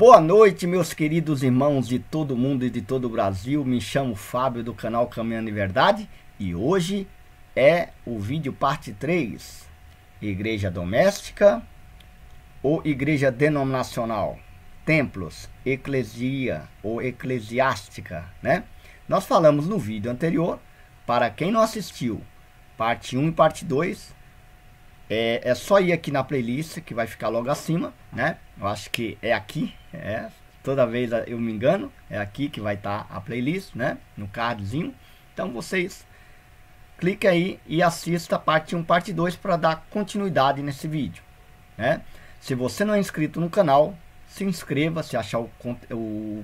Boa noite, meus queridos irmãos de todo mundo e de todo o Brasil. Me chamo Fábio do canal Caminhando em Verdade e hoje é o vídeo parte 3, Igreja Doméstica ou Igreja Denominacional, Templos, Eclesia ou Eclesiástica, né? Nós falamos no vídeo anterior, para quem não assistiu, parte 1 e parte 2, é só ir aqui na playlist que vai ficar logo acima, né? Eu acho que é aqui, toda vez eu me engano, é aqui que vai estar a playlist, né? No cardzinho. Então vocês cliquem aí e assista a parte 1, parte 2 para dar continuidade nesse vídeo, né? Se você não é inscrito no canal, se inscreva se achar o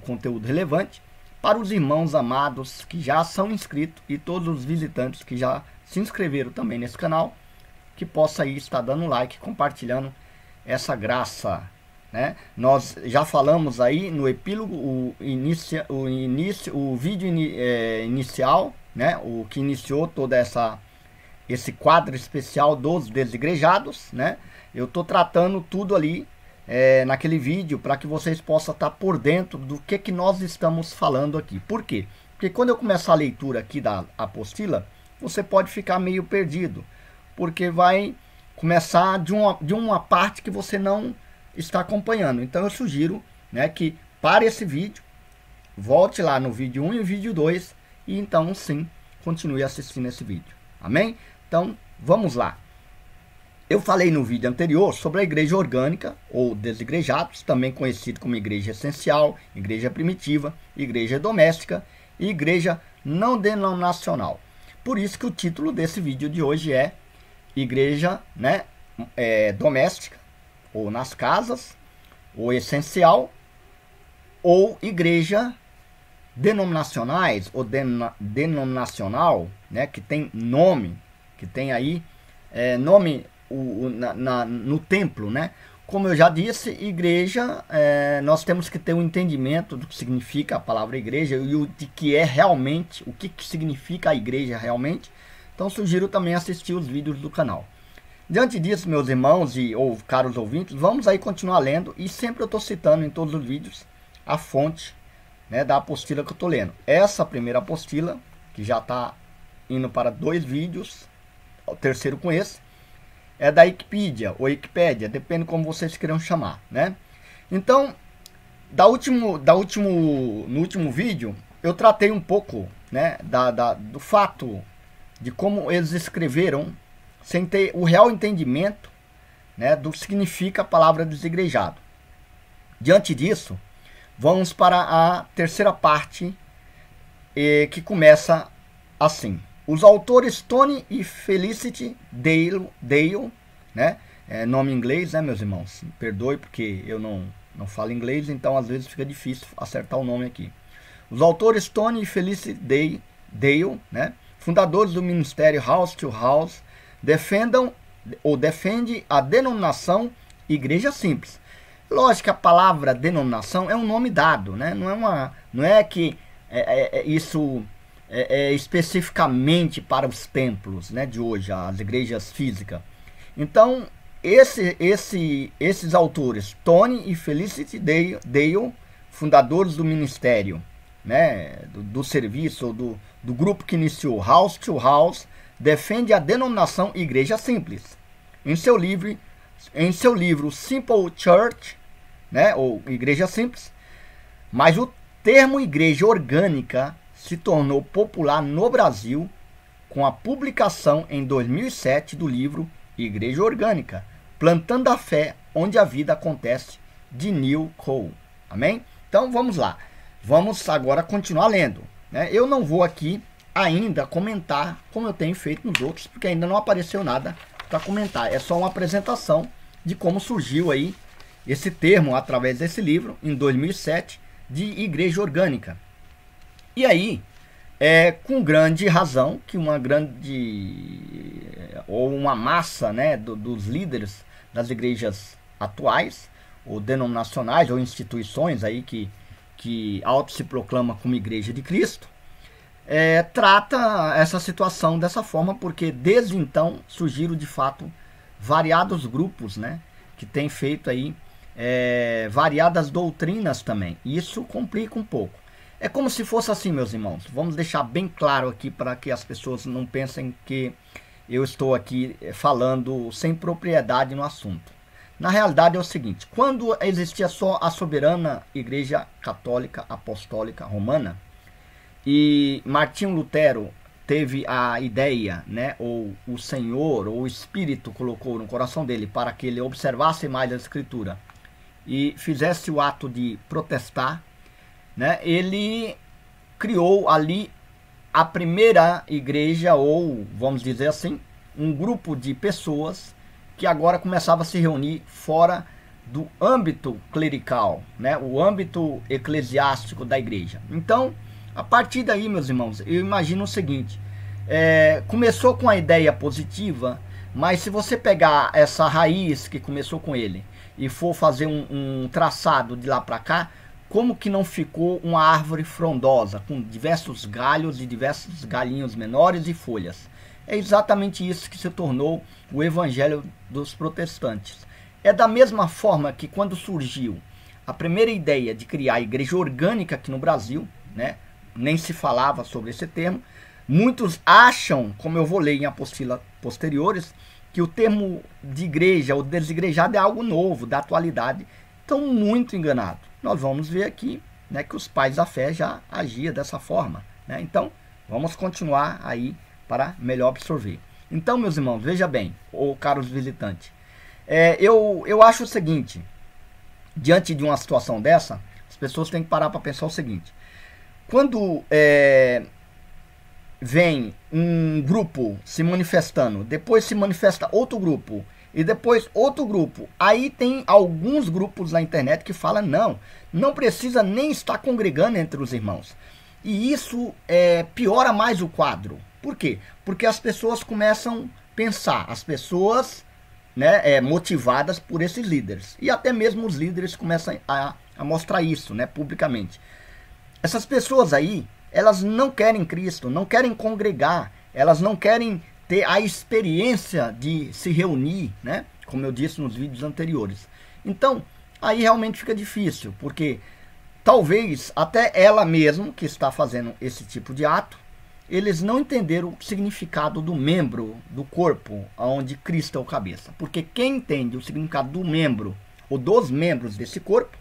conteúdo relevante, para os irmãos amados que já são inscritos e todos os visitantes que já se inscreveram também nesse canal, que possa aí estar dando like, compartilhando essa graça, né? Nós já falamos aí no epílogo, o vídeo inicial, né? O que iniciou toda esse quadro especial dos desigrejados, né? Eu tô tratando tudo ali naquele vídeo para que vocês possam estar por dentro do que nós estamos falando aqui. Por quê? Porque quando eu começar a leitura aqui da apostila, você pode ficar meio perdido, porque vai começar de uma parte que você não está acompanhando. Então eu sugiro, né, que pare esse vídeo, volte lá no vídeo 1 e vídeo 2 e então sim, continue assistindo esse vídeo. Amém? Então vamos lá. Eu falei no vídeo anterior sobre a igreja orgânica ou desigrejados, também conhecido como igreja essencial, igreja primitiva, igreja doméstica e igreja não denominacional. Por isso que o título desse vídeo de hoje é igreja, né, doméstica, ou nas casas, ou essencial, ou igreja denominacionais, ou denominacional, né, que tem nome, que tem aí nome no templo, né? Como eu já disse, igreja, nós temos que ter um entendimento do que significa a palavra igreja e de que é realmente, o que significa a igreja realmente. Então sugiro também assistir os vídeos do canal. Diante disso, meus irmãos ou caros ouvintes, vamos aí continuar lendo. E sempre eu estou citando em todos os vídeos a fonte, né, da apostila que eu estou lendo. Essa primeira apostila, que já está indo para 2 vídeos, o terceiro com esse, é da Wikipedia ou Wikipédia, depende como vocês queiram chamar, né? Então, no último vídeo, eu tratei um pouco, né, do fato de como eles escreveram sem ter o real entendimento, né, do que significa a palavra desigrejado. Diante disso, vamos para a terceira parte, que começa assim. Os autores Tony e Felicity Dale, né, nome em inglês, né, meus irmãos? Perdoe porque eu não falo inglês, então às vezes fica difícil acertar o nome aqui. Os autores Tony e Felicity Dale, né, fundadores do ministério House to House, defende a denominação Igreja Simples. Lógico que a palavra denominação é um nome dado, né? Não é que isso é especificamente para os templos, né, de hoje, as igrejas físicas. Então, esses autores, Tony e Felicity Dale, fundadores do ministério, né, do serviço, do grupo que iniciou House to House, defende a denominação Igreja Simples. Em seu livro Simple Church, né, ou Igreja Simples, mas o termo Igreja Orgânica se tornou popular no Brasil com a publicação em 2007 do livro Igreja Orgânica, Plantando a Fé onde a Vida Acontece, de Neil Cole. Amém? Então vamos lá. Vamos agora continuar lendo, né? Eu não vou aqui ainda comentar como eu tenho feito nos outros, porque ainda não apareceu nada para comentar. É só uma apresentação de como surgiu aí esse termo através desse livro, em 2007, de Igreja Orgânica. E aí, com grande razão, que uma massa, né, dos líderes das igrejas atuais, ou denominacionais, ou instituições aí que auto se proclama como Igreja de Cristo, trata essa situação dessa forma, porque desde então surgiram de fato variados grupos, né, que têm feito aí variadas doutrinas também. Isso complica um pouco. É como se fosse assim, meus irmãos. Vamos deixar bem claro aqui para que as pessoas não pensem que eu estou aqui falando sem propriedade no assunto. Na realidade é o seguinte: quando existia só a soberana Igreja Católica Apostólica Romana, e Martinho Lutero teve a ideia, né, ou o Senhor, ou o Espírito colocou no coração dele para que ele observasse mais a Escritura e fizesse o ato de protestar, né, ele criou ali a primeira igreja, ou vamos dizer assim, um grupo de pessoas que agora começava a se reunir fora do âmbito clerical, né, o âmbito eclesiástico da igreja. Então, a partir daí, meus irmãos, eu imagino o seguinte: começou com a ideia positiva, mas se você pegar essa raiz que começou com ele e for fazer um traçado de lá para cá, como que não ficou uma árvore frondosa, com diversos galhos e diversos galhinhos menores e folhas? É exatamente isso que se tornou o evangelho dos protestantes. É da mesma forma que quando surgiu a primeira ideia de criar a igreja orgânica aqui no Brasil, né, nem se falava sobre esse termo. Muitos acham, como eu vou ler em apostilas posteriores, que o termo de igreja ou desigrejado é algo novo, da atualidade. Estão muito enganados. Nós vamos ver aqui, né, que os pais da fé já agiam dessa forma, né? Então, vamos continuar aí para melhor absorver. Então, meus irmãos, veja bem, ou caros visitantes, eu acho o seguinte: diante de uma situação dessa, as pessoas têm que parar para pensar o seguinte: quando vem um grupo se manifestando, depois se manifesta outro grupo, e depois outro grupo, aí tem alguns grupos na internet que falam, não precisa nem estar congregando entre os irmãos. E isso piora mais o quadro. Por quê? Porque as pessoas começam a pensar, as pessoas, né, motivadas por esses líderes, e até mesmo os líderes começam a mostrar isso, né, publicamente. Essas pessoas aí, elas não querem Cristo, não querem congregar, elas não querem ter a experiência de se reunir, né? Como eu disse nos vídeos anteriores. Então, aí realmente fica difícil, porque talvez até ela mesma, que está fazendo esse tipo de ato, eles não entenderam o significado do membro do corpo, onde Cristo é o cabeça. Porque quem entende o significado do membro, ou dos membros desse corpo,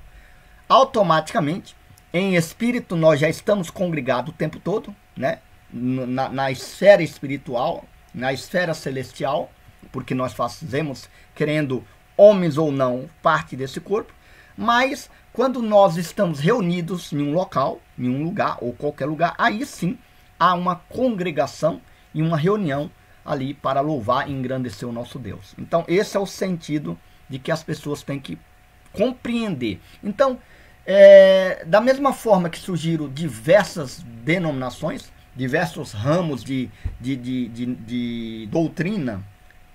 automaticamente, em espírito, nós já estamos congregados o tempo todo, né? Na esfera espiritual, na esfera celestial, porque nós fazemos, querendo homens ou não, parte desse corpo. Mas quando nós estamos reunidos em um local, em um lugar ou qualquer lugar, aí sim há uma congregação e uma reunião ali para louvar e engrandecer o nosso Deus. Então esse é o sentido de que as pessoas têm que compreender. Então, da mesma forma que surgiram diversas denominações, diversos ramos de doutrina,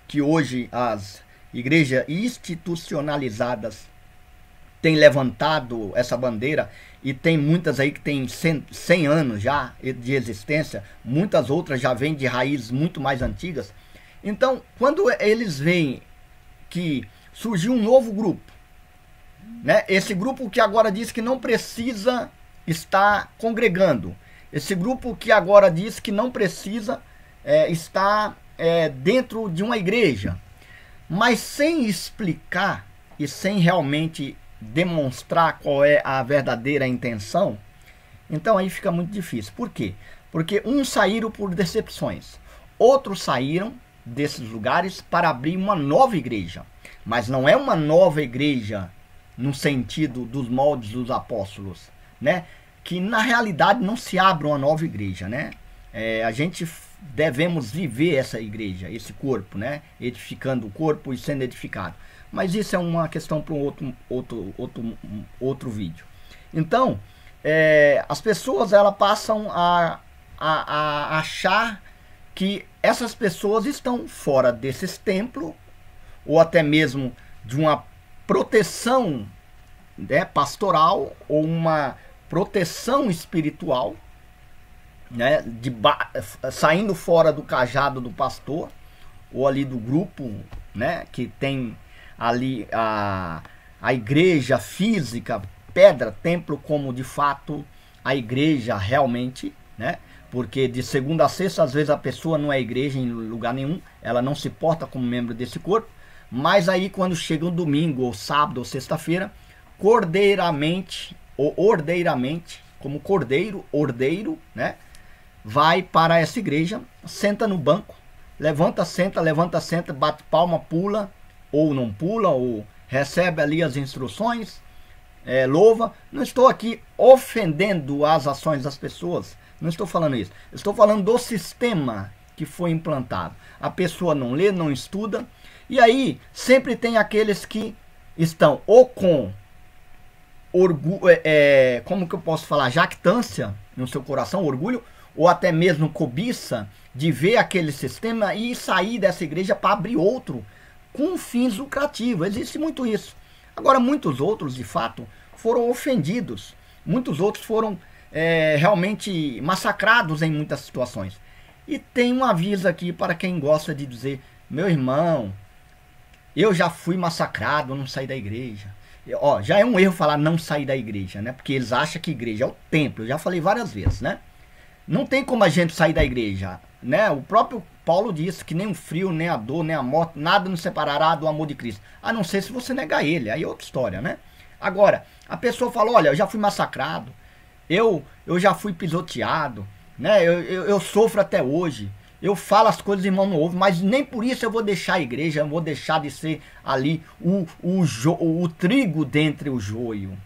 que hoje as igrejas institucionalizadas têm levantado essa bandeira, e tem muitas aí que têm 100 anos já de existência, muitas outras já vêm de raízes muito mais antigas. Então, quando eles veem que surgiu um novo grupo, né? Esse grupo que agora diz que não precisa estar congregando, esse grupo que agora diz que não precisa estar dentro de uma igreja, mas sem explicar e sem realmente demonstrar qual é a verdadeira intenção, então aí fica muito difícil. Por quê? Porque uns saíram por decepções, outros saíram desses lugares para abrir uma nova igreja, mas não é uma nova igreja no sentido dos moldes dos apóstolos, né? Que na realidade não se abre uma nova igreja, né? A gente devemos viver essa igreja, esse corpo, né? Edificando o corpo e sendo edificado. Mas isso é uma questão para um outro vídeo. Então, as pessoas elas passam a achar que essas pessoas estão fora desses templos, ou até mesmo de uma proteção, né, pastoral, ou uma proteção espiritual, né, saindo fora do cajado do pastor, ou ali do grupo, né, que tem ali a igreja física, pedra, templo, como de fato a igreja realmente, né? Porque de segunda a sexta, às vezes a pessoa não é igreja em lugar nenhum, ela não se porta como membro desse corpo, mas aí quando chega um domingo, ou sábado, ou sexta-feira, cordeiramente, ou ordeiramente, como cordeiro, ordeiro, né? Vai para essa igreja, senta no banco, levanta, senta, bate palma, pula, ou não pula, ou recebe ali as instruções, louva. Não estou aqui ofendendo as ações das pessoas, não estou falando isso. Estou falando do sistema que foi implantado. A pessoa não lê, não estuda, e aí sempre tem aqueles que estão ou com orgulho, como que eu posso falar, jactância no seu coração, orgulho, ou até mesmo cobiça de ver aquele sistema e sair dessa igreja para abrir outro com fins lucrativos. Existe muito isso. Agora, muitos outros, de fato, foram ofendidos. Muitos outros foram realmente massacrados em muitas situações. E tem um aviso aqui para quem gosta de dizer: meu irmão, eu já fui massacrado, não saí da igreja. Ó, já é um erro falar não sair da igreja, né? Porque eles acham que igreja é o templo. Eu já falei várias vezes, né? Não tem como a gente sair da igreja, né? O próprio Paulo disse que nem o frio, nem a dor, nem a morte, nada nos separará do amor de Cristo. A não ser se você negar ele, aí é outra história, né? Agora, a pessoa fala: olha, eu já fui massacrado, eu já fui pisoteado, né? Eu sofro até hoje, eu falo as coisas, irmão, não ouve, mas nem por isso eu vou deixar a igreja, eu vou deixar de ser ali o trigo dentre o joio.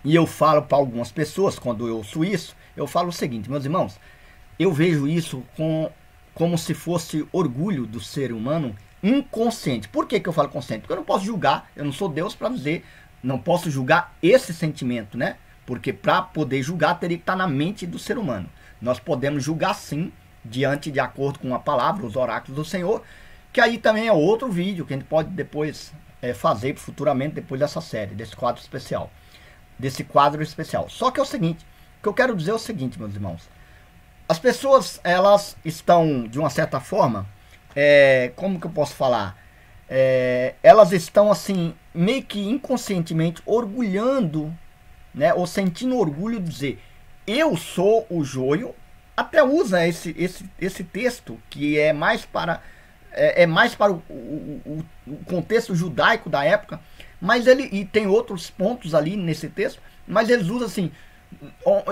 E eu falo para algumas pessoas, quando eu ouço isso, eu falo o seguinte: meus irmãos, eu vejo isso como se fosse orgulho do ser humano inconsciente. Por que eu falo consciente? Porque eu não posso julgar, eu não sou Deus para dizer, não posso julgar esse sentimento, né? Porque para poder julgar teria que estar na mente do ser humano. Nós podemos julgar sim, de acordo com a palavra, os oráculos do Senhor, que aí também é outro vídeo que a gente pode depois fazer futuramente, depois dessa série, desse quadro especial. Só que é o seguinte, o que eu quero dizer é o seguinte, meus irmãos: as pessoas, elas estão, de uma certa forma, como que eu posso falar? Elas estão assim, meio que inconscientemente orgulhando, né, ou sentindo orgulho de dizer: eu sou o joio. Até usa esse texto, que é mais para o contexto judaico da época, mas e tem outros pontos ali nesse texto, mas eles usam assim: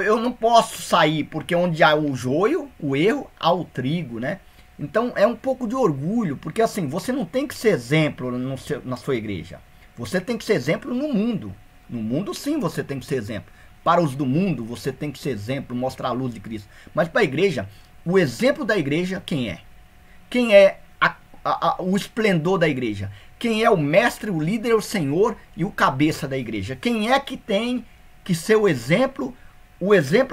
eu não posso sair, porque onde há o joio, o erro, há o trigo, né? Então é um pouco de orgulho, porque assim, você não tem que ser exemplo na sua igreja, você tem que ser exemplo no mundo. No mundo sim você tem que ser exemplo. Para os do mundo você tem que ser exemplo, mostrar a luz de Cristo. Mas para a igreja, o exemplo da igreja, quem é? Quem é o esplendor da igreja? Quem é o mestre, o líder, o senhor e o cabeça da igreja? Quem é que tem que ser o exemplo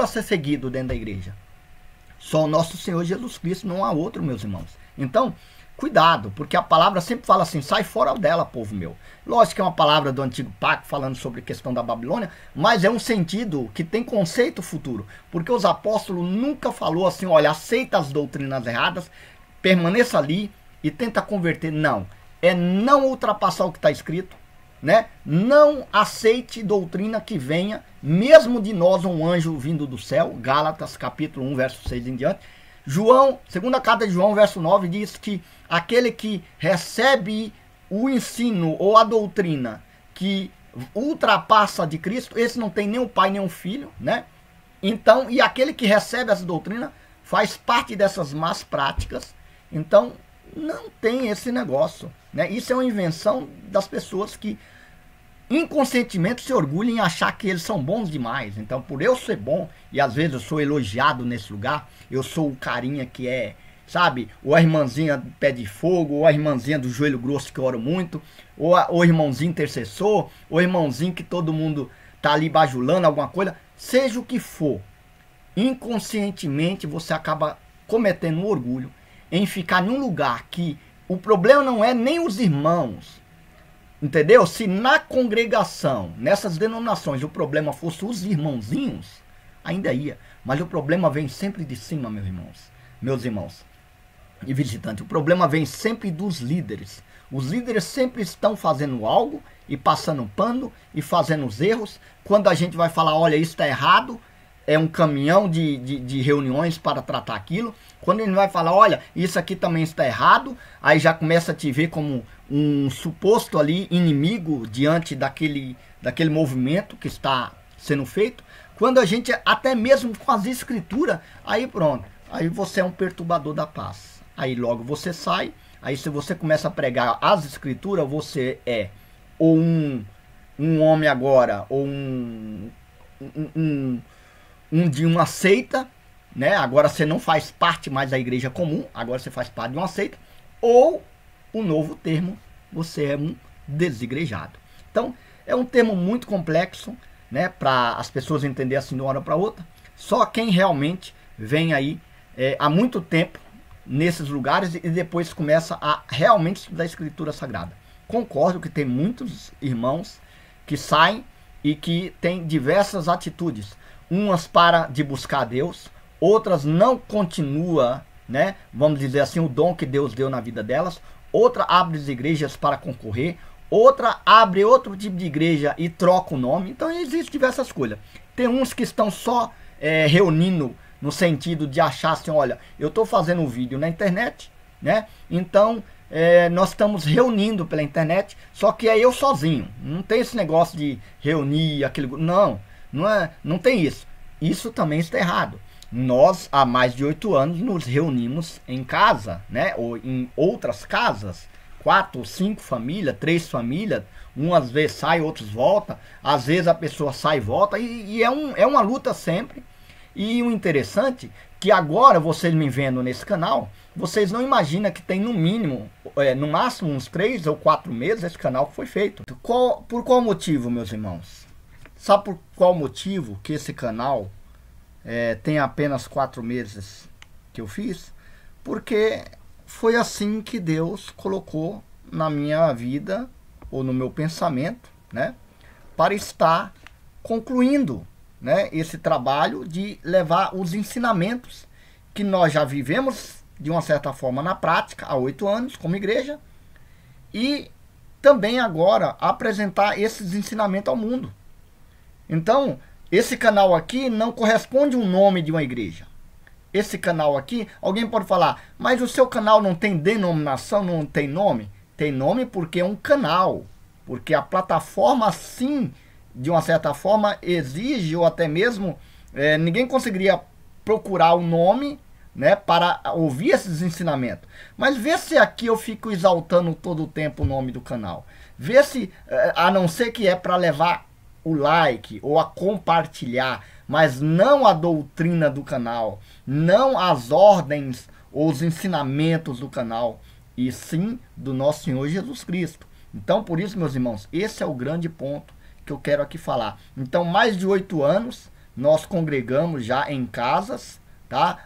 a ser seguido dentro da igreja? Só o nosso Senhor Jesus Cristo, não há outro, meus irmãos. Então, cuidado, porque a palavra sempre fala assim: sai fora dela, povo meu. Lógico que é uma palavra do Antigo Pacto falando sobre a questão da Babilônia, mas é um sentido que tem conceito futuro, porque os apóstolos nunca falou assim: olha, aceita as doutrinas erradas, permaneça ali e tenta converter. Não, é não ultrapassar o que está escrito, né? Não aceite doutrina que venha, mesmo de nós um anjo vindo do céu. Gálatas capítulo 1, verso 6 em diante. Segunda carta de João, verso 9, diz que aquele que recebe o ensino ou a doutrina que ultrapassa de Cristo, esse não tem nem um pai nem um filho, né? Então, e aquele que recebe essa doutrina faz parte dessas más práticas. Então, não tem esse negócio, né? Isso é uma invenção das pessoas que inconscientemente se orgulham em achar que eles são bons demais. Então, por eu ser bom, e às vezes eu sou elogiado nesse lugar, eu sou o carinha que sabe, ou a irmãzinha do pé de fogo, ou a irmãzinha do joelho grosso que eu oro muito, ou o irmãozinho intercessor, ou o irmãozinho que todo mundo tá ali bajulando alguma coisa, seja o que for, inconscientemente você acaba cometendo um orgulho em ficar num lugar que o problema não é nem os irmãos, entendeu? Se na congregação, nessas denominações, o problema fosse os irmãozinhos, ainda ia. Mas o problema vem sempre de cima, meus irmãos e visitantes. O problema vem sempre dos líderes. Os líderes sempre estão fazendo algo e passando pano e fazendo os erros. Quando a gente vai falar, olha, isso está errado, é um caminhão de reuniões para tratar aquilo. Quando ele vai falar, olha, isso aqui também está errado, aí já começa a te ver como um suposto ali inimigo diante daquele movimento que está sendo feito. Quando a gente, até mesmo com as escrituras, aí pronto, aí você é um perturbador da paz. Aí logo você sai, aí se você começa a pregar as escrituras, você é ou um homem agora, ou um de uma seita, né? Agora você não faz parte mais da igreja comum, agora você faz parte de uma seita, ou o novo termo, você é um desigrejado. Então, é um termo muito complexo, né? Para as pessoas entenderem assim de uma hora para outra. Só quem realmente vem aí há muito tempo nesses lugares e depois começa a realmente estudar a Escritura Sagrada. Concordo que tem muitos irmãos que saem e que têm diversas atitudes. Umas para de buscar Deus, outras não continua, né? Vamos dizer assim, o dom que Deus deu na vida delas. Outra abre as igrejas para concorrer. Outra abre outro tipo de igreja e troca o nome. Então existem diversas coisas. Tem uns que estão só reunindo no sentido de achar assim, olha, eu estou fazendo um vídeo na internet, né? Então nós estamos reunindo pela internet, só que é eu sozinho. Não tem esse negócio de reunir aquele grupo. Não tem isso. Isso também está errado. Nós, há mais de 8 anos, nos reunimos em casa, né? Ou em outras casas. 4 ou 5 famílias, 3 famílias. Umas vezes sai, outros voltam. Às vezes a pessoa sai e volta. E é uma luta sempre. E o interessante que agora, vocês me vendo nesse canal, vocês não imaginam que tem no mínimo, no máximo uns 3 ou 4 meses esse canal que foi feito. Por qual motivo, meus irmãos? Sabe por qual motivo que esse canal tem apenas 4 meses que eu fiz? Porque foi assim que Deus colocou na minha vida, ou no meu pensamento, né? Para estar concluindo, né, esse trabalho de levar os ensinamentos que nós já vivemos, de uma certa forma, na prática, há 8 anos, como igreja, e também agora apresentar esses ensinamentos ao mundo. Então, esse canal aqui não corresponde ao nome de uma igreja. Esse canal aqui, alguém pode falar, mas o seu canal não tem denominação, não tem nome? Tem nome porque é um canal, porque a plataforma, sim, de uma certa forma, exige, ou até mesmo, ninguém conseguiria procurar o nome, né, para ouvir esses ensinamentos. Mas vê se aqui eu fico exaltando todo o tempo o nome do canal. Vê se, a não ser que é para levar o like ou a compartilhar, mas não a doutrina do canal, não as ordens ou os ensinamentos do canal, e sim do nosso Senhor Jesus Cristo. Então, por isso, meus irmãos, esse é o grande ponto que eu quero aqui falar. Então, mais de 8 anos, nós congregamos já em casas, tá?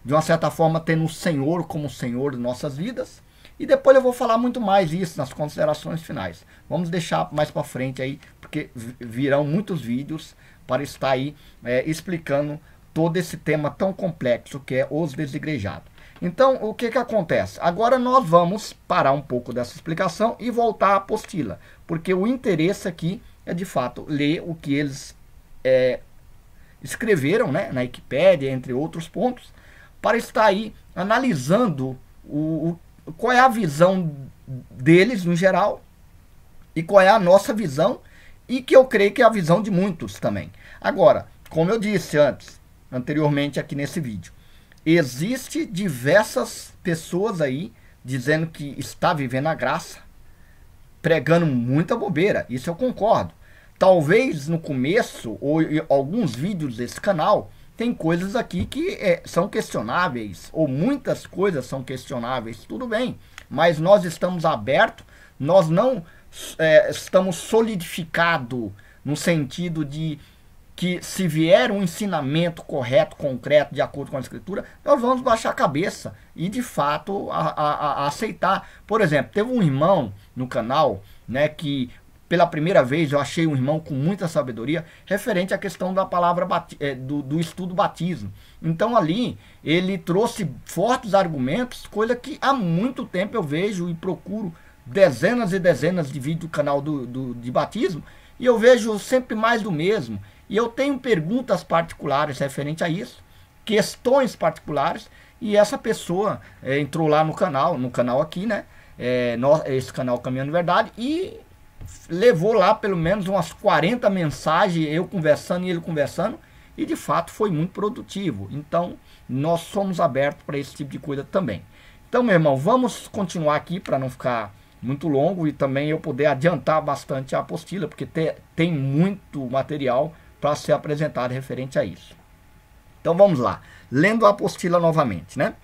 De uma certa forma, tendo o Senhor como Senhor de nossas vidas. E depois eu vou falar muito mais isso nas considerações finais. Vamos deixar mais para frente aí, porque virão muitos vídeos para estar aí explicando todo esse tema tão complexo que é os desigrejados. Então, o que acontece? Agora nós vamos parar um pouco dessa explicação e voltar à apostila, porque o interesse aqui é de fato ler o que eles escreveram, né, na Wikipédia, entre outros pontos, para estar aí analisando qual é a visão deles no geral e qual é a nossa visão, e que eu creio que é a visão de muitos também. Agora, como eu disse anteriormente aqui nesse vídeo, existe diversas pessoas aí dizendo que está vivendo a graça, pregando muita bobeira, isso eu concordo. Talvez no começo, ou em alguns vídeos desse canal, tem coisas aqui que são questionáveis, ou muitas coisas são questionáveis, tudo bem. Mas nós estamos abertos, nós não estamos solidificados no sentido de que se vier um ensinamento correto, concreto, de acordo com a Escritura, nós vamos baixar a cabeça e de fato a aceitar. Por exemplo, teve um irmão no canal, né, que pela primeira vez eu achei um irmão com muita sabedoria referente à questão da palavra do estudo batismo. Então ali ele trouxe fortes argumentos, coisa que há muito tempo eu vejo e procuro dezenas e dezenas de vídeos do canal de batismo, e eu vejo sempre mais do mesmo. E eu tenho perguntas particulares referente a isso, questões particulares, e essa pessoa entrou lá no canal aqui, né? Esse canal Caminhando Verdade, e levou lá pelo menos umas 40 mensagens, eu conversando e ele conversando, e de fato foi muito produtivo. Então nós somos abertos para esse tipo de coisa também. Então, meu irmão, vamos continuar aqui para não ficar muito longo e também eu poder adiantar bastante a apostila, porque tem muito material para ser apresentado referente a isso. Então vamos lá, lendo a apostila novamente, né?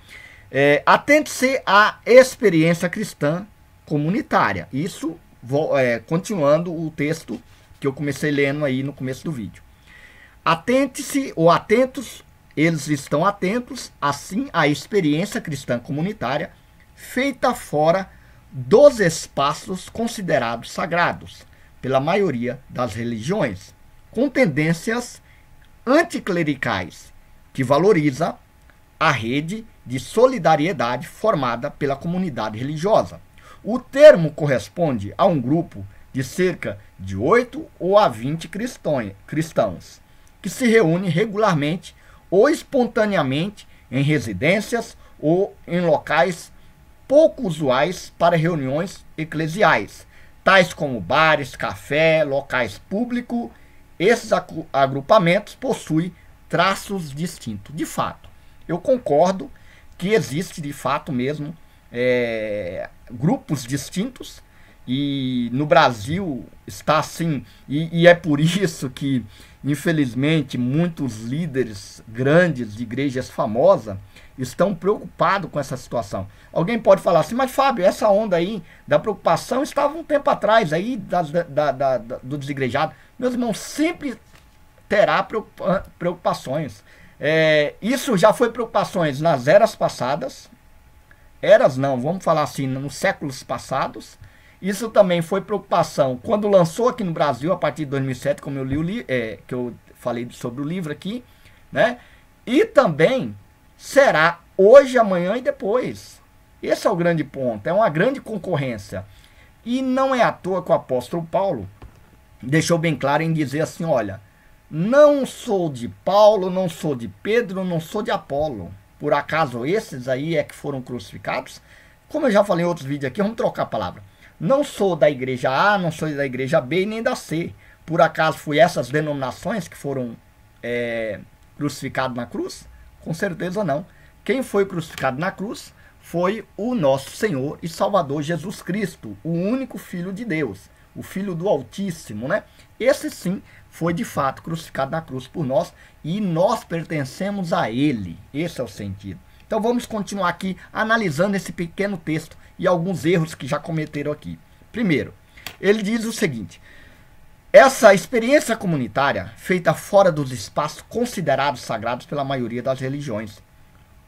Atente-se à experiência cristã comunitária. Isso, continuando o texto que eu comecei lendo aí no começo do vídeo. Atente-se ou atentos, eles estão atentos, assim, à experiência cristã comunitária feita fora dos espaços considerados sagrados pela maioria das religiões, com tendências anticlericais, que valoriza a rede de solidariedade formada pela comunidade religiosa. O termo corresponde a um grupo de cerca de 8 ou a 20 cristãos, que se reúne regularmente ou espontaneamente em residências ou em locais pouco usuais para reuniões eclesiais, tais como bares, café, locais públicos. Esses agrupamentos possuem traços distintos. De fato, eu concordo que existe de fato mesmo grupos distintos, e no Brasil está assim, e é por isso que infelizmente muitos líderes grandes de igrejas famosas estão preocupados com essa situação. Alguém pode falar assim, mas Fábio, essa onda aí da preocupação estava um tempo atrás aí do desigrejado. Meus irmãos, sempre terá preocupações. Isso já foi preocupações nas eras passadas, vamos falar assim, nos séculos passados. Isso também foi preocupação quando lançou aqui no Brasil, a partir de 2007, como eu li que eu falei sobre o livro aqui, né? E também será hoje, amanhã e depois. Esse é o grande ponto, é uma grande concorrência. E não é à toa que o apóstolo Paulo deixou bem claro em dizer assim, olha, não sou de Paulo, não sou de Pedro, não sou de Apolo. Por acaso esses aí é que foram crucificados? Como eu já falei em outros vídeos aqui, vamos trocar a palavra. Não sou da igreja A, não sou da igreja B nem da C. Por acaso foi essas denominações que foram crucificados na cruz? Com certeza não. Quem foi crucificado na cruz foi o nosso Senhor e Salvador Jesus Cristo, o único Filho de Deus, o Filho do Altíssimo, né? Esse sim foi de fato crucificado na cruz por nós e nós pertencemos a Ele. Esse é o sentido. Então vamos continuar aqui analisando esse pequeno texto e alguns erros que já cometeram aqui. Primeiro, ele diz o seguinte: essa experiência comunitária feita fora dos espaços considerados sagrados pela maioria das religiões,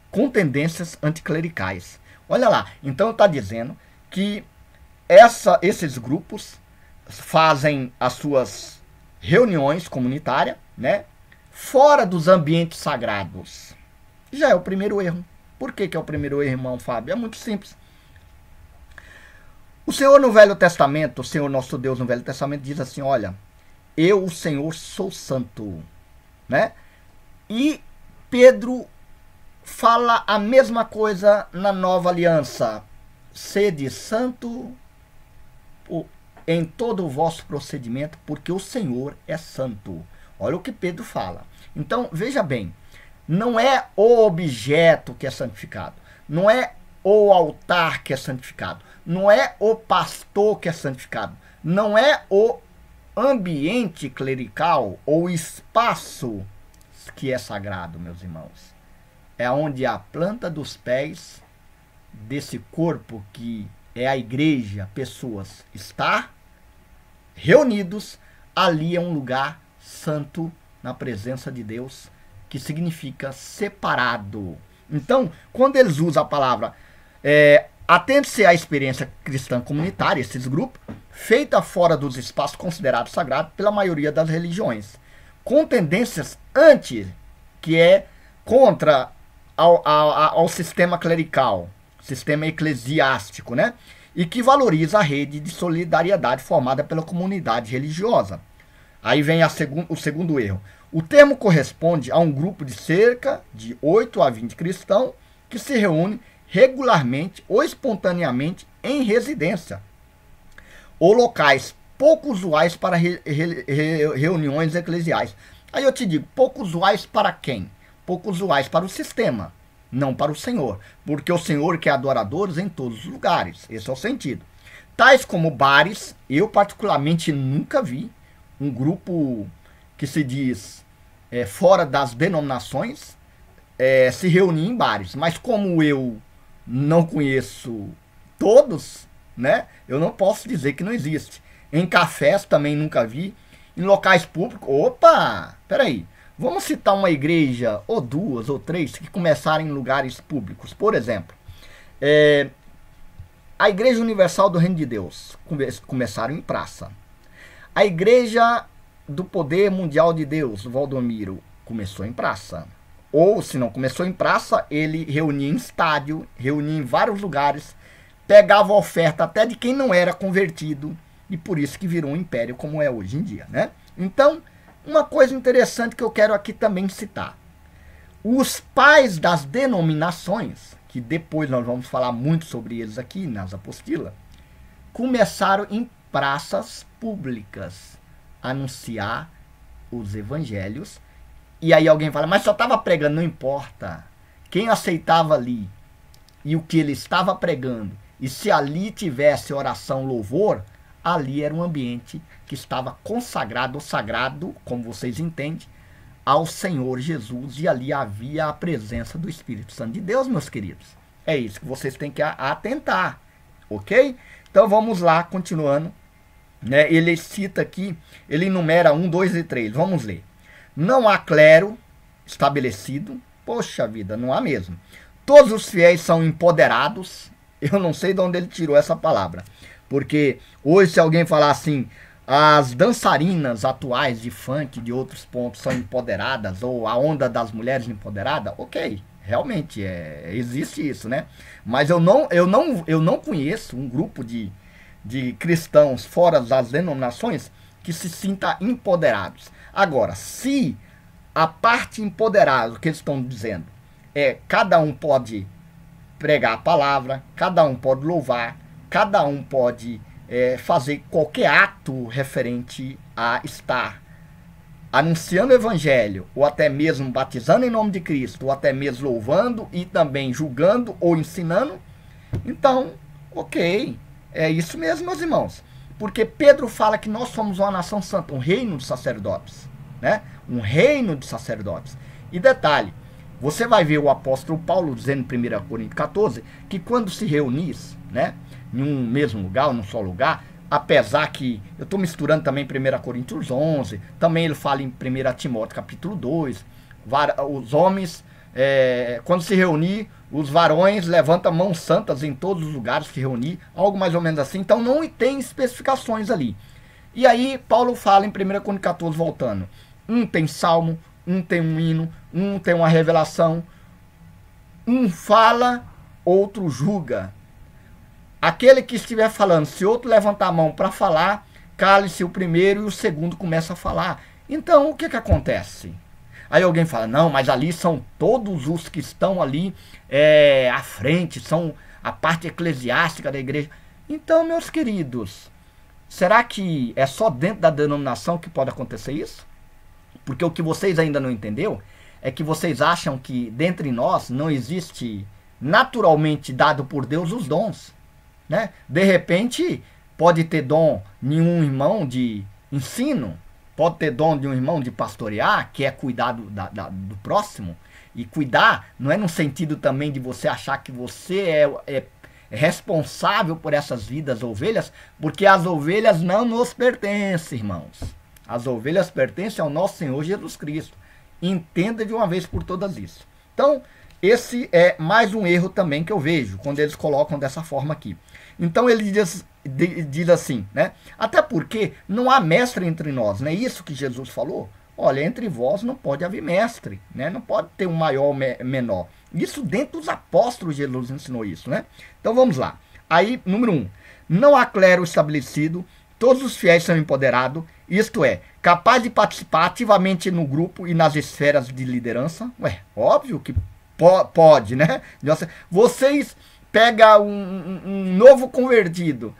com tendências anticlericais. Olha lá, então está dizendo que esses grupos fazem as suas reuniões comunitárias, né, fora dos ambientes sagrados. Já é o primeiro erro. Por que é o primeiro erro, irmão Fábio? É muito simples. O Senhor no Velho Testamento, o Senhor nosso Deus no Velho Testamento diz assim, olha, eu, o Senhor, sou santo, né? E Pedro fala a mesma coisa na Nova Aliança. Sede santo em todo o vosso procedimento, porque o Senhor é santo. Olha o que Pedro fala. Então, veja bem, não é o objeto que é santificado, não é o altar que é santificado, não é o pastor que é santificado, não é o ambiente clerical ou espaço que é sagrado, meus irmãos. É onde a planta dos pés desse corpo que é a igreja, pessoas, está reunidos, ali é um lugar santo na presença de Deus, que significa separado. Então, quando eles usam a palavra atente-se à experiência cristã comunitária, esses grupos, feita fora dos espaços considerados sagrados pela maioria das religiões, com tendências que é contra ao sistema clerical, sistema eclesiástico, né? e que valoriza a rede de solidariedade formada pela comunidade religiosa. Aí vem o segundo erro. O termo corresponde a um grupo de cerca de 8 a 20 cristãos que se reúne regularmente ou espontaneamente em residência ou locais pouco usuais para reuniões eclesiais. Aí eu te digo, pouco usuais para quem? Pouco usuais para o sistema, não para o Senhor, porque o Senhor quer adoradores em todos os lugares. Esse é o sentido. Tais como bares, eu particularmente nunca vi um grupo que se diz fora das denominações se reunir em bares. Mas como eu não conheço todos, né, eu não posso dizer que não existe. Em cafés também nunca vi. Em locais públicos, opa, peraí. Vamos citar uma igreja, ou duas, ou três, que começaram em lugares públicos. Por exemplo, a Igreja Universal do Reino de Deus começaram em praça. A Igreja do Poder Mundial de Deus, Valdomiro, começou em praça. Ou, se não começou em praça, ele reunia em estádio, reunia em vários lugares, pegava oferta até de quem não era convertido, e por isso que virou um império como é hoje em dia, né? Então, uma coisa interessante que eu quero aqui também citar. Os pais das denominações, que depois nós vamos falar muito sobre eles aqui nas apostilas, começaram em praças públicas a anunciar os evangelhos. E aí alguém fala, mas só estava pregando, não importa. Quem aceitava ali e o que ele estava pregando, e se ali tivesse oração, louvor, ali era um ambiente que estava consagrado ou sagrado, como vocês entendem, ao Senhor Jesus, e ali havia a presença do Espírito Santo de Deus, meus queridos. É isso que vocês têm que atentar, ok? Então vamos lá, continuando. Né? Ele cita aqui, ele enumera 1, 2 e 3, vamos ler. Não há clero estabelecido, poxa vida, não há mesmo. Todos os fiéis são empoderados, eu não sei de onde ele tirou essa palavra. Porque hoje, se alguém falar assim, as dançarinas atuais de funk, de outros pontos, são empoderadas, ou a onda das mulheres empoderadas, ok, realmente existe isso, né? Mas eu não conheço um grupo de cristãos fora das denominações que se sinta empoderados. Agora, se a parte empoderada, que eles estão dizendo, cada um pode pregar a palavra, cada um pode louvar, cada um pode fazer qualquer ato referente a estar anunciando o evangelho, ou até mesmo batizando em nome de Cristo, ou até mesmo louvando e também julgando ou ensinando. Então, ok, é isso mesmo, meus irmãos. Porque Pedro fala que nós somos uma nação santa, um reino de sacerdotes, né? Um reino de sacerdotes. E detalhe, você vai ver o apóstolo Paulo dizendo em 1 Coríntios 14, que quando se reunisse, né, em um mesmo lugar, num só lugar, apesar que eu estou misturando também 1 Coríntios 11, também ele fala em 1 Timóteo capítulo 2, os homens, quando se reunir, os varões levantam mãos santas em todos os lugares que reunir, algo mais ou menos assim. Então não tem especificações ali. E aí Paulo fala em 1 Coríntios 14, voltando, um tem salmo, um tem um hino, um tem uma revelação, um fala, outro julga. Aquele que estiver falando, se outro levantar a mão para falar, cale-se o primeiro e o segundo começa a falar. Então, o que acontece? Aí alguém fala, não, mas ali são todos os que estão ali à frente, são a parte eclesiástica da igreja. Então, meus queridos, será que é só dentro da denominação que pode acontecer isso? Porque o que vocês ainda não entenderam é que vocês acham que dentre nós não existe naturalmente dado por Deus os dons. Né? De repente, pode ter dom de um irmão de ensino, pode ter dom de um irmão de pastorear, que é cuidar do próximo. E cuidar não é no sentido também de você achar que você é responsável por essas vidas ovelhas, porque as ovelhas não nos pertencem, irmãos. As ovelhas pertencem ao nosso Senhor Jesus Cristo. Entenda de uma vez por todas isso. Então, esse é mais um erro também que eu vejo, quando eles colocam dessa forma aqui. Então ele diz assim, né? Até porque não há mestre entre nós, não é isso que Jesus falou? Olha, entre vós não pode haver mestre, né? Não pode ter um maior ou menor. Isso dentro dos apóstolos Jesus ensinou isso, né? Então vamos lá. Aí, número 1. não há clero estabelecido, todos os fiéis são empoderados, isto é, capaz de participar ativamente no grupo e nas esferas de liderança. Ué, óbvio que pode, né? Vocês pegam um novo convertido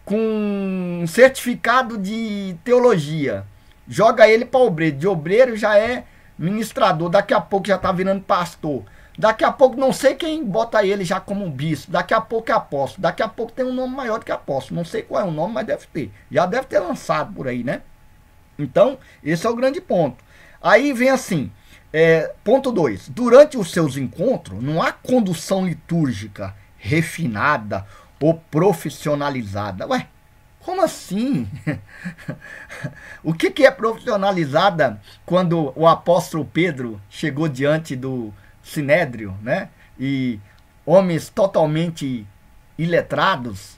com um certificado de teologia, joga ele para obreiro, de obreiro já é ministrador, daqui a pouco já está virando pastor, daqui a pouco não sei quem bota ele já como um bispo, daqui a pouco é apóstolo, daqui a pouco tem um nome maior do que apóstolo, não sei qual é o nome, mas deve ter, já deve ter lançado por aí, né? Então, esse é o grande ponto. Aí vem assim, ponto 2, durante os seus encontros, não há condução litúrgica refinada ou profissionalizada. Ué, como assim? O que é profissionalizada quando o apóstolo Pedro chegou diante do Sinédrio, né? E homens totalmente iletrados,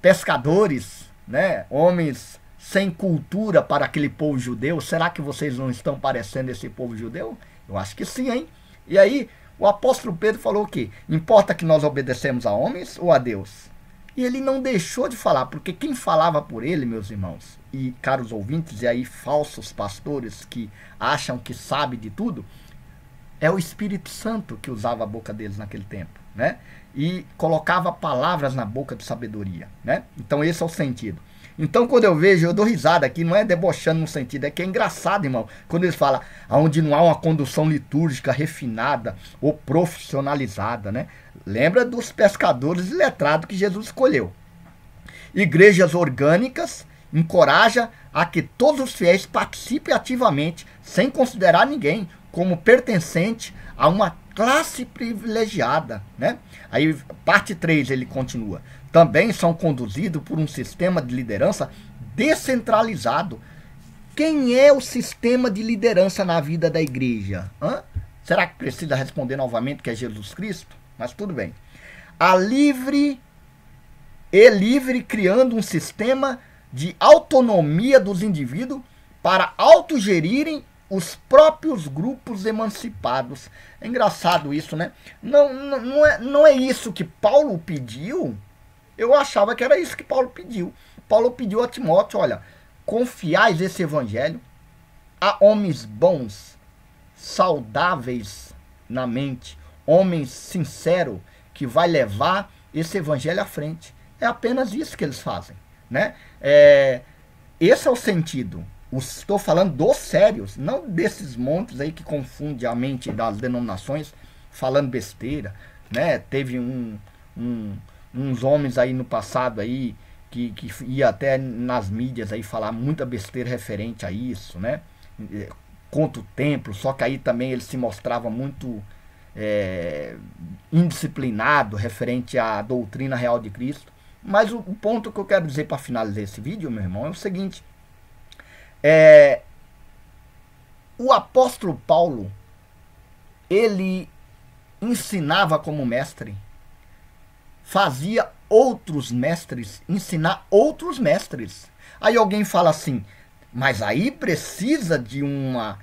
pescadores, né? Homens sem cultura para aquele povo judeu. Será que vocês não estão parecendo esse povo judeu? Eu acho que sim, hein? E aí, o apóstolo Pedro falou o quê? Importa que nós obedecemos a homens ou a Deus? E ele não deixou de falar, porque quem falava por ele, meus irmãos, e caros ouvintes, e aí falsos pastores que acham que sabe de tudo, é o Espírito Santo que usava a boca deles naquele tempo, né? E colocava palavras na boca de sabedoria, né? Então esse é o sentido. Então quando eu vejo, eu dou risada aqui, não é debochando no sentido, é que é engraçado, irmão, quando eles falam onde não há uma condução litúrgica refinada ou profissionalizada, né? Lembra dos pescadores iletrados que Jesus escolheu. Igrejas orgânicas encoraja a que todos os fiéis participem ativamente, sem considerar ninguém como pertencente a uma classe privilegiada, né? Aí, parte 3, ele continua. Também são conduzidos por um sistema de liderança descentralizado. Quem é o sistema de liderança na vida da igreja? Será que precisa responder novamente que é Jesus Cristo? Mas tudo bem. Livre, criando um sistema de autonomia dos indivíduos para autogerirem os próprios grupos emancipados. É engraçado isso, né? Não é isso que Paulo pediu. Eu achava que era isso que Paulo pediu. Paulo pediu a Timóteo, olha, confiais esse evangelho a homens bons, saudáveis na mente, homens sinceros, que vai levar esse evangelho à frente. É apenas isso que eles fazem, né? Esse é o sentido. Estou falando dos sérios, não desses montes aí que confundem a mente das denominações falando besteira, né? Teve uns homens aí no passado aí que ia até nas mídias aí falar muita besteira referente a isso, né? Contra o templo, só que aí também ele se mostrava muito indisciplinado referente à doutrina real de Cristo. Mas o ponto que eu quero dizer para finalizar esse vídeo, meu irmão, é o seguinte: o apóstolo Paulo, ele ensinava como mestre, fazia outros mestres ensinar outros mestres. Aí alguém fala assim, mas aí precisa de uma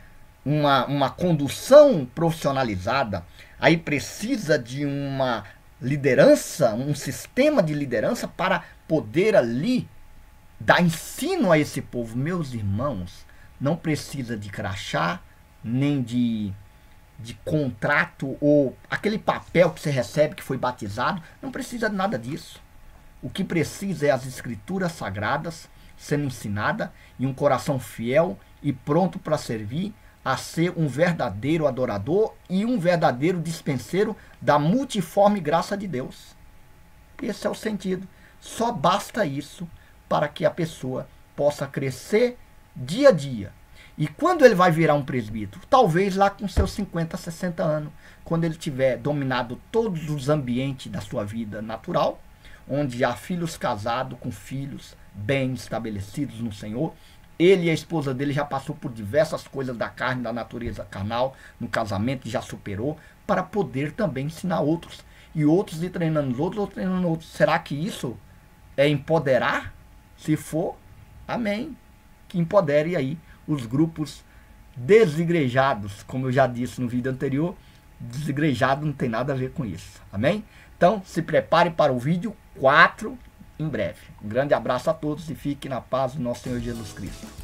condução profissionalizada, aí precisa de uma liderança, um sistema de liderança para poder ali dar ensino a esse povo. Meus irmãos, não precisa de crachá, nem de contrato ou aquele papel que você recebe que foi batizado, não precisa de nada disso. O que precisa é as escrituras sagradas sendo ensinada e um coração fiel e pronto para servir, a ser um verdadeiro adorador e um verdadeiro dispenseiro da multiforme graça de Deus. Esse é o sentido. Só basta isso para que a pessoa possa crescer dia a dia. E quando ele vai virar um presbítero? Talvez lá com seus 50, 60 anos, quando ele tiver dominado todos os ambientes da sua vida natural, onde há filhos casados com filhos bem estabelecidos no Senhor. Ele e a esposa dele já passou por diversas coisas da carne, da natureza carnal, no casamento já superou, para poder também ensinar outros. E outros ir treinando os outros, outros treinando outros. Será que isso é empoderar? Se for, amém. Que empodere aí os grupos desigrejados, como eu já disse no vídeo anterior, desigrejado não tem nada a ver com isso, amém? Então, se prepare para o vídeo 4, em breve. Um grande abraço a todos e fique na paz do nosso Senhor Jesus Cristo.